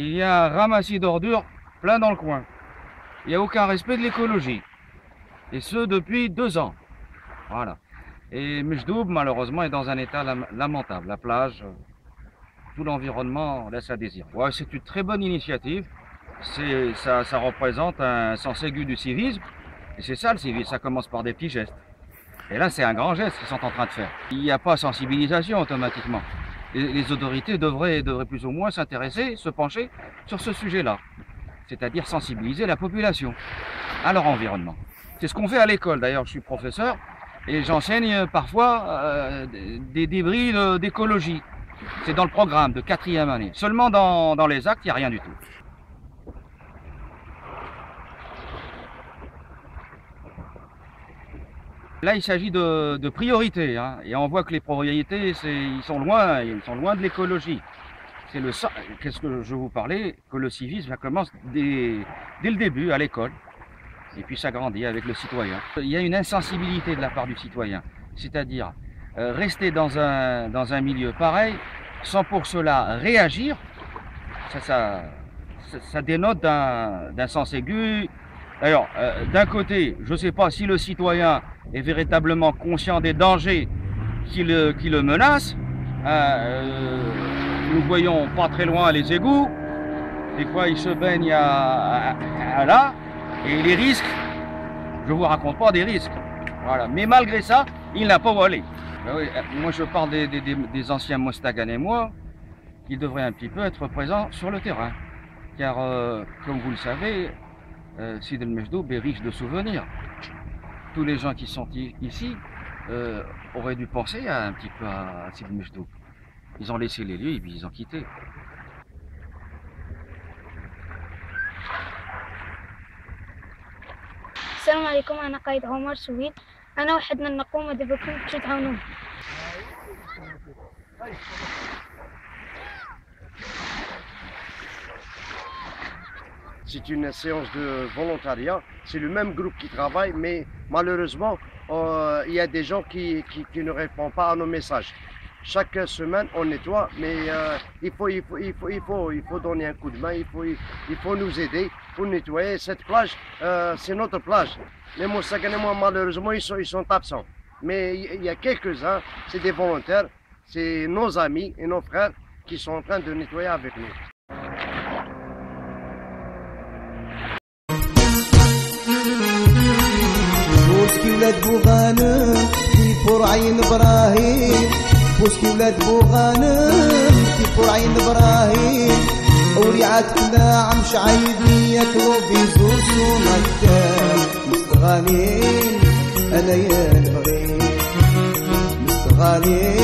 il y a un ramassis d'ordures plein dans le coin. Il n'y a aucun respect de l'écologie. Et ce, depuis 2 ans. Voilà. Et Mejdoub, malheureusement, est dans un état lamentable. La plage, tout l'environnement laisse à désirer. Ouais, c'est une très bonne initiative. Ça représente un sens aigu du civisme. Et c'est ça le civisme, ça commence par des petits gestes. Et là, c'est un grand geste qu'ils sont en train de faire. Il n'y a pas sensibilisation automatiquement. Les autorités devraient plus ou moins s'intéresser, se pencher sur ce sujet-là. C'est-à-dire sensibiliser la population à leur environnement. C'est ce qu'on fait à l'école. D'ailleurs, je suis professeur et j'enseigne parfois des débris d'écologie. C'est dans le programme de 4e année. Seulement dans les actes, il n'y a rien du tout. Là, il s'agit de priorités, hein, et on voit que les priorités, ils sont loin de l'écologie. C'est qu'est-ce que je vous parlais, que le civisme commence dès le début, à l'école, et puis ça grandit avec le citoyen. Il y a une insensibilité de la part du citoyen, c'est-à-dire rester dans un milieu pareil, sans pour cela réagir, ça dénote d'un sens aigu. D'ailleurs, d'un côté, je ne sais pas si le citoyen est véritablement conscient des dangers qui le menacent. Nous voyons pas très loin les égouts. Des fois, ils se baignent à là. Et les risques, je ne vous raconte pas des risques. Voilà. Mais malgré ça, il n'a pas où aller. Ben oui, moi, je parle des anciens Mostaganémois qui devraient un petit peu être présents sur le terrain. Car, comme vous le savez, Sidi El Mejdoub est riche de souvenirs. Tous les gens qui sont ici auraient dû penser un petit peu à Sidi El Mejdoub. Ils ont laissé les lieux et puis ils ont quitté. السلام عليكم، أنا قايد عمر سويد. أنا واحد من النقومة دابا كنتو تعاونوني. C'est une séance de volontariat, c'est le même groupe qui travaille, mais malheureusement, il y a des gens qui ne répondent pas à nos messages. Chaque semaine, on nettoie, mais il faut donner un coup de main, il faut nous aider pour nettoyer cette plage. C'est notre plage. Les Mostaganémois, malheureusement, ils sont absents. Mais il y a quelques-uns, c'est des volontaires, c'est nos amis et nos frères qui sont en train de nettoyer avec nous. بوسكي ولاد بوغانم كيفور عين ابراهيم بوسكي ولاد بوغانم كيفور عين ابراهيم وريعتنا عم شعيبي ياكلوا بيزوس ومكان مستغانين انا يا البغيم مستغانين